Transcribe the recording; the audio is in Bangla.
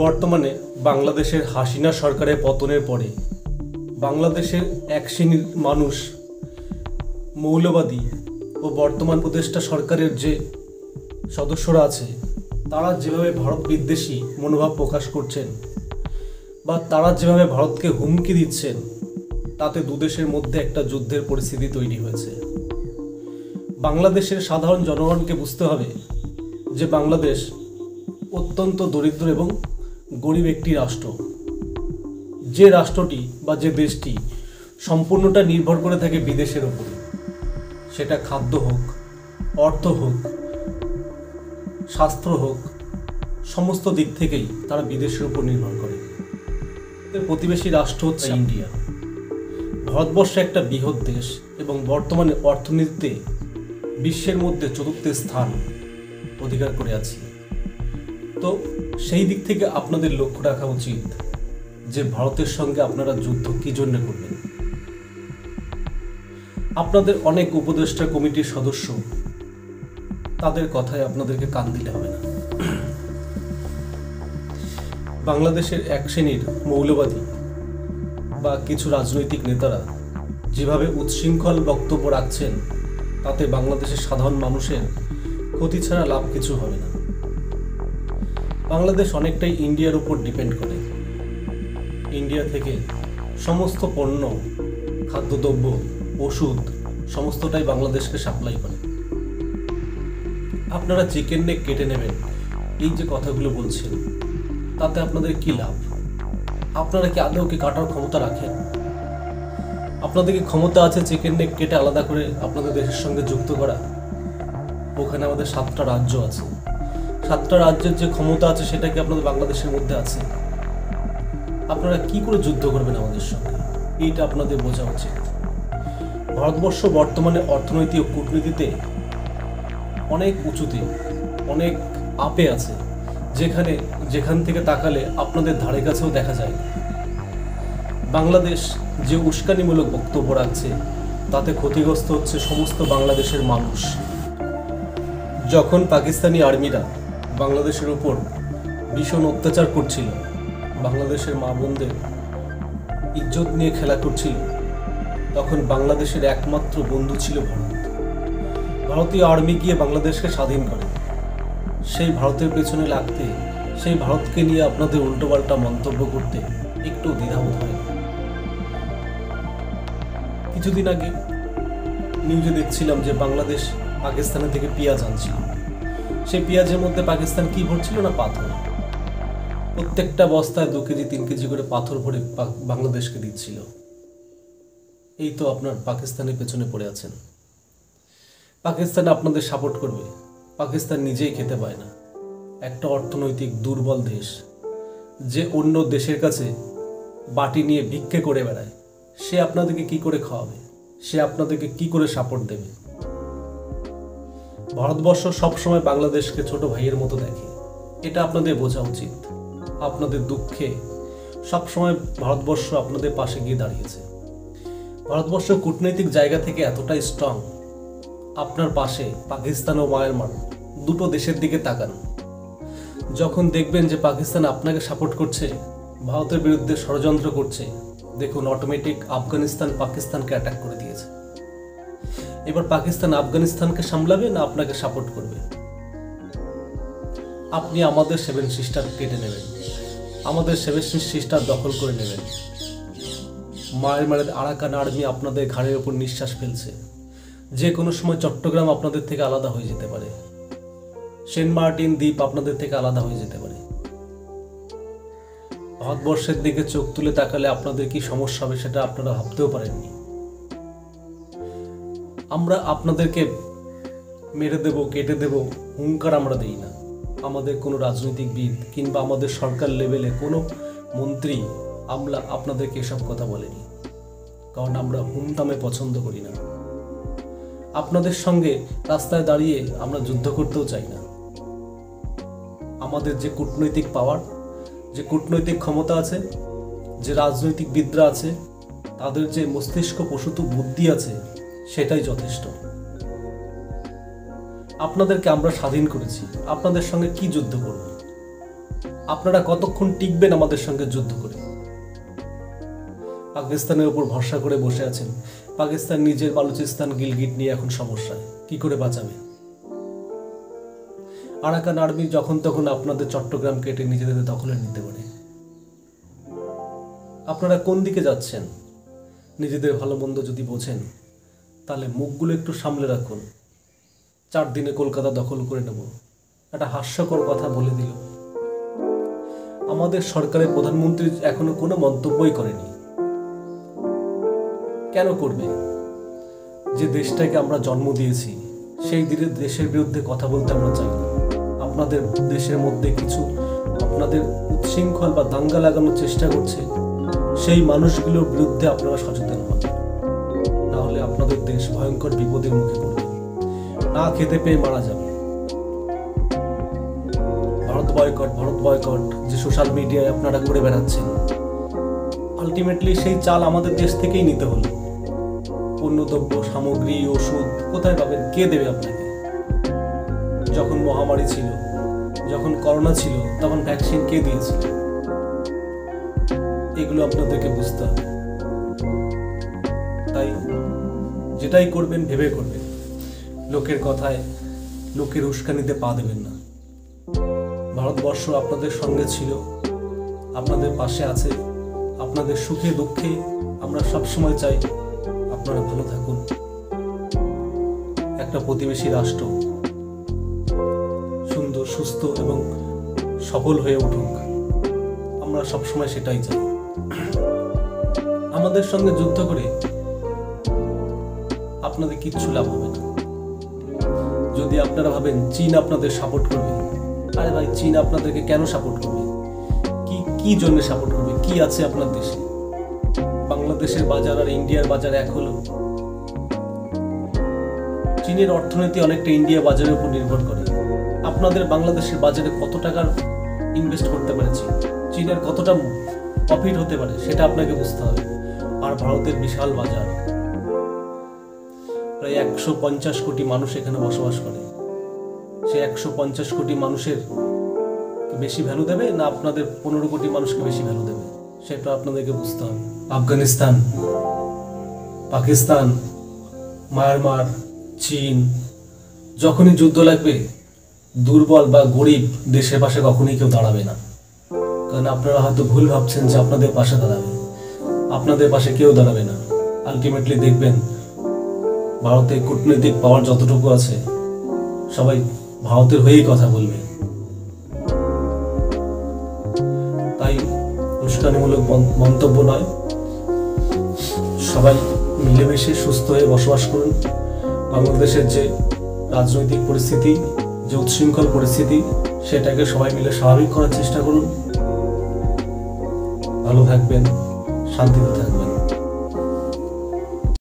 বর্তমানে বাংলাদেশের হাসিনা সরকারের পতনের পরে বাংলাদেশের এক শ্রেণীর মানুষ মৌলবাদী ও বর্তমান উপদেষ্টা সরকারের যে সদস্যরা আছে তারা যেভাবে ভারত বিদ্বেষী মনোভাব প্রকাশ করছেন বা তারা যেভাবে ভারতকে হুমকি দিচ্ছেন, তাতে দুদেশের মধ্যে একটা যুদ্ধের পরিস্থিতি তৈরি হয়েছে। বাংলাদেশের সাধারণ জনগণকে বুঝতে হবে যে বাংলাদেশ অত্যন্ত দরিদ্র এবং গরিব একটি রাষ্ট্র। যে রাষ্ট্রটি বা যে দেশটি সম্পূর্ণটা নির্ভর করে থাকে বিদেশের উপরে, সেটা খাদ্য হোক, অর্থ হোক, স্বাস্থ্য হোক, সমস্ত দিক থেকেই তারা বিদেশের উপর নির্ভর করে। প্রতিবেশী রাষ্ট্র হচ্ছে ইন্ডিয়া। ভারতবর্ষ একটা বৃহৎ দেশ এবং বর্তমানে অর্থনীতিতে বিশ্বের মধ্যে চতুর্থ স্থান অধিকার করে আছে। তো সেই দিক থেকে আপনাদের লক্ষ্য রাখা উচিত যে ভারতের সঙ্গে আপনারা যুদ্ধ কী জন্য করবেন। আপনাদের অনেক উপদেষ্টা কমিটির সদস্য, তাদের কথায় আপনাদেরকে কান দিলে হবে না। বাংলাদেশের এক শ্রেণীর মৌলবাদী বা কিছু রাজনৈতিক নেতারা যেভাবে উচ্ছৃঙ্খল বক্তব্য রাখছেন, তাতে বাংলাদেশের সাধারণ মানুষের ক্ষতি ছাড়া লাভ কিছু হবে না। বাংলাদেশ অনেকটাই ইন্ডিয়ার উপর ডিপেন্ড করে। ইন্ডিয়া থেকে সমস্ত পণ্য, খাদ্যদ্রব্য, ওষুধ সমস্তটাই বাংলাদেশকে সাপ্লাই করে। আপনারা চিকেন নেক কেটে নেবেন, এই যে কথাগুলো বলছেন, তাতে আপনাদের কি লাভ? আপনারা কি আদৌ কি কাটার ক্ষমতা রাখেন? আপনাদের কি ক্ষমতা আছে চিকেন নেক কেটে আলাদা করে আপনাদের দেশের সঙ্গে যুক্ত করা? ওখানে আমাদের 7টা রাজ্য আছে। 7টা রাজ্যের যে ক্ষমতা আছে সেটা কি আপনাদের বাংলাদেশের মধ্যে আছে? আপনারা কি করে যুদ্ধ করবেন আমাদের সঙ্গে? এইটা আপনাদের বোঝা উচিত। ভারতবর্ষ বর্তমানে অর্থনৈতিক ও কূটনীতিতে অনেক উঁচুতে, অনেক আপে আছে, যেখান থেকে তাকালে আপনাদের ধারে কাছেও দেখা যায়। বাংলাদেশ যে উস্কানিমূলক বক্তব্য রাখছে, তাতে ক্ষতিগ্রস্ত হচ্ছে সমস্ত বাংলাদেশের মানুষ। যখন পাকিস্তানি আর্মিরা বাংলাদেশের উপর ভীষণ অত্যাচার করছিল, বাংলাদেশের মা বোনদের ইজ্জত নিয়ে খেলা করছিল, তখন বাংলাদেশের একমাত্র বন্ধু ছিল ভারত। ভারতীয় আর্মি গিয়ে বাংলাদেশকে স্বাধীন করে। সেই ভারতের পেছনে লাগতে, সেই ভারতকে নিয়ে আপনাদের উল্টোপাল্টা মন্তব্য করতে একটু দ্বিধাবোধ হয় না। কিছুদিন আগে নিউজে দেখছিলাম যে বাংলাদেশ পাকিস্তানের থেকে পেঁয়াজ আনছিল। সেই পেঁয়াজের মধ্যে পাকিস্তান কি ভরছিল না? পাথর। প্রত্যেকটা বস্তায় 2 কেজি 3 কেজি করে পাথর ভরে বাংলাদেশকে দিচ্ছিল। এই তো আপনার পাকিস্তানের পেছনে পড়ে আছেন। পাকিস্তান আপনাদের সাপোর্ট করবে? পাকিস্তান নিজেই খেতে পায় না। একটা অর্থনৈতিক দুর্বল দেশ, যে অন্য দেশের কাছে বাটি নিয়ে ভিক্ষে করে বেড়ায়, সে আপনাদেরকে কি করে খাওয়াবে? সে আপনাদেরকে কি করে সাপোর্ট দেবে? ভারতবর্ষ সবসময় বাংলাদেশকে ছোট ভাইয়ের মতো দেখে, এটা আপনাদের বোঝা উচিত। আপনাদের দুঃখে সবসময় ভারতবর্ষ আপনাদের পাশে গিয়ে দাঁড়িয়েছে। ভারতবর্ষ কূটনৈতিক জায়গা থেকে এতটাই স্ট্রং, আপনার পাশে পাকিস্তান ও মায়ানমার দুটো দেশের দিকে তাকান। যখন দেখবেন যে পাকিস্তান আপনাকে সাপোর্ট করছে, ভারতের বিরুদ্ধে ষড়যন্ত্র করছে, দেখুন অটোমেটিক আফগানিস্তান পাকিস্তানকে অ্যাটাক করে দিয়েছে। এবার পাকিস্তান আফগানিস্তানকে সামলাবে না আপনাকে সাপোর্ট করবে? আপনি আমাদের 7 সিস্টার কেটে নেবেন, আমাদের 7 সিস্টার দখল করে নেবেন। মায়ানমারের আরাকান আর্মি আপনাদের ঘাড়ের উপর নিঃশ্বাস ফেলছে। যে কোনো সময় চট্টগ্রাম আপনাদের থেকে আলাদা হয়ে যেতে পারে, সেন্ট মার্টিন দ্বীপ আপনাদের থেকে আলাদা হয়ে যেতে পারে। ভারতবর্ষের দিকে চোখ তুলে তাকালে আপনাদের কি সমস্যা হবে সেটা আপনারা ভাবতেও পারেননি। আমরা আপনাদেরকে মেরে দেব, কেটে দেব হুঙ্কার আমরা দেই না। আমাদের কোনো রাজনৈতিকবিদ কিংবা আমাদের সরকার লেভেলে কোনো মন্ত্রী আমলা আপনাদেরকে এসব কথা বলেনি, কারণ আমরা হুমতামে পছন্দ করি না। আপনাদের সঙ্গে রাস্তায় দাঁড়িয়ে আমরা যুদ্ধ করতেও চাই না। আমাদের যে কূটনৈতিক পাওয়ার, যে কূটনৈতিক ক্ষমতা আছে, যে রাজনৈতিকবিদরা আছে, তাদের যে মস্তিষ্ক প্রসূত বুদ্ধি আছে, সেটাই যথেষ্ট। আপনাদেরকে আমরা স্বাধীন করেছি, আপনাদের সঙ্গে কি যুদ্ধ করব? আপনারা কতক্ষণ টিকবেন আমাদের সঙ্গে যুদ্ধ করে? পাকিস্তানের উপর ভরসা করে বসে আছেন। পাকিস্তান নিজের বালুচিস্তান গিলগিট নিয়ে এখন সমস্যায়, কি করে বাঁচাবে? আরাকান আর্মি যখন তখন আপনাদের চট্টগ্রাম কেটে নিজেদের দখলে নিতে পারে। আপনারা কোন দিকে যাচ্ছেন? নিজেদের ভালো মন্দ যদি বোঝেন তাহলে মুখগুলো একটু সামলে রাখুন। 4 দিনে কলকাতা দখল করে নেব, একটা হাস্যকর কথা বলে দিল। আমাদের সরকারের প্রধানমন্ত্রী এখনো কোনো মন্তব্যই করেনি। কেন করবে? যে দেশটাকে আমরা জন্ম দিয়েছি সেই দেশের বিরুদ্ধে কথা বলতে আমরা চাই না। আপনাদের দেশের মধ্যে কিছু আপনাদের উচ্ছৃঙ্খল বা দাঙ্গা লাগানোর চেষ্টা করছে, সেই মানুষগুলোর বিরুদ্ধে আপনারা সচেতন হন, না হলে আপনাদের দেশ ভয়ঙ্কর বিপদের মুখে পড়বে, না খেতে পেয়ে মারা যাবে। ভারত বয়কট যে সোশ্যাল মিডিয়ায় আপনারা করে বেড়াচ্ছেন, আলটিমেটলি সেই চাল আমাদের দেশ থেকেই নিতে হলো। পণ্যদ্রব্য, সামগ্রী, ওষুধ কোথায় পাবেন? কে দেবে আপনাকে? যখন মহামারী ছিল, যখন করোনা ছিল, তখন ভ্যাকসিন কে দিয়েছিল? এগুলো আপনাদেরকে বুঝতে হবে। তাই যেটাই করবেন ভেবে করবেন, লোকের কথায়, লোকের উস্কানিতে পা দেবেন না। ভারতবর্ষ আপনাদের সঙ্গে ছিল, আপনাদের পাশে আছে, আপনাদের সুখে দুঃখে আমরা সবসময় চাই আপনারা ভালো থাকুন। একটা প্রতিবেশী রাষ্ট্র সুন্দর, সুস্থ এবং সফল হয়ে উঠুক, আমরা সবসময় সেটাই চাই। আমাদের সঙ্গে যুদ্ধ করে আপনাদের কিচ্ছু লাভ হবে না। যদি আপনারা ভাবেন চীন আপনাদের সাপোর্ট করবে, আরে ভাই, চীন আপনাদেরকে কেন সাপোর্ট করবে? কি জন্য সাপোর্ট করবে? কি আছে আপনার দেশে? বাংলাদেশের বাজার আর ইন্ডিয়ার বাজার এক হলো? চীনের অর্থনীতি অনেকটা ইন্ডিয়া বাজারের উপর নির্ভর করে। আপনাদের বাংলাদেশের বাজারে কত টাকার ইনভেস্ট করতে পারে চীনের কতটা প্রফিট হতে পারে সেটা আপনাকে বুঝতে হবে। আর ভারতের বিশাল বাজার, প্রায় 150 কোটি মানুষ এখানে বসবাস করে। সে 150 কোটি মানুষের বেশি ভ্যালু দেবে না আপনাদের 15 কোটি মানুষকে বেশি ভ্যালু দেবে, সেটা আপনাদেরকে বুঝতে হবে। আফগানিস্তান, পাকিস্তান, মায়ানমার, চীন, যখনই যুদ্ধ লাগবে দুর্বল বা গরিব দেশের পাশে কখনোই কেউ দাঁড়াবে না। কারণ আপনারা হয়তো ভুল ভাবছেন যে আপনাদের পাশে দাঁড়াবে, আপনাদের পাশে কেউ দাঁড়াবে না। আলটিমেটলি দেখবেন ভারতের কূটনৈতিক পাওয়ার যতটুকু আছে সবাই ভারতের হয়েই কথা বলবে। তাই উস্কানিমূলক মন্তব্য নয়, সবাই মিলেমিশে সুস্থ হয়ে বসবাস করুন। বাংলাদেশের যে রাজনৈতিক পরিস্থিতি, যে উচ্ছৃঙ্খল পরিস্থিতি, সেটাকে সবাই মিলে স্বাভাবিক করার চেষ্টা করুন। ভালো থাকবেন, শান্তিতে থাকবেন।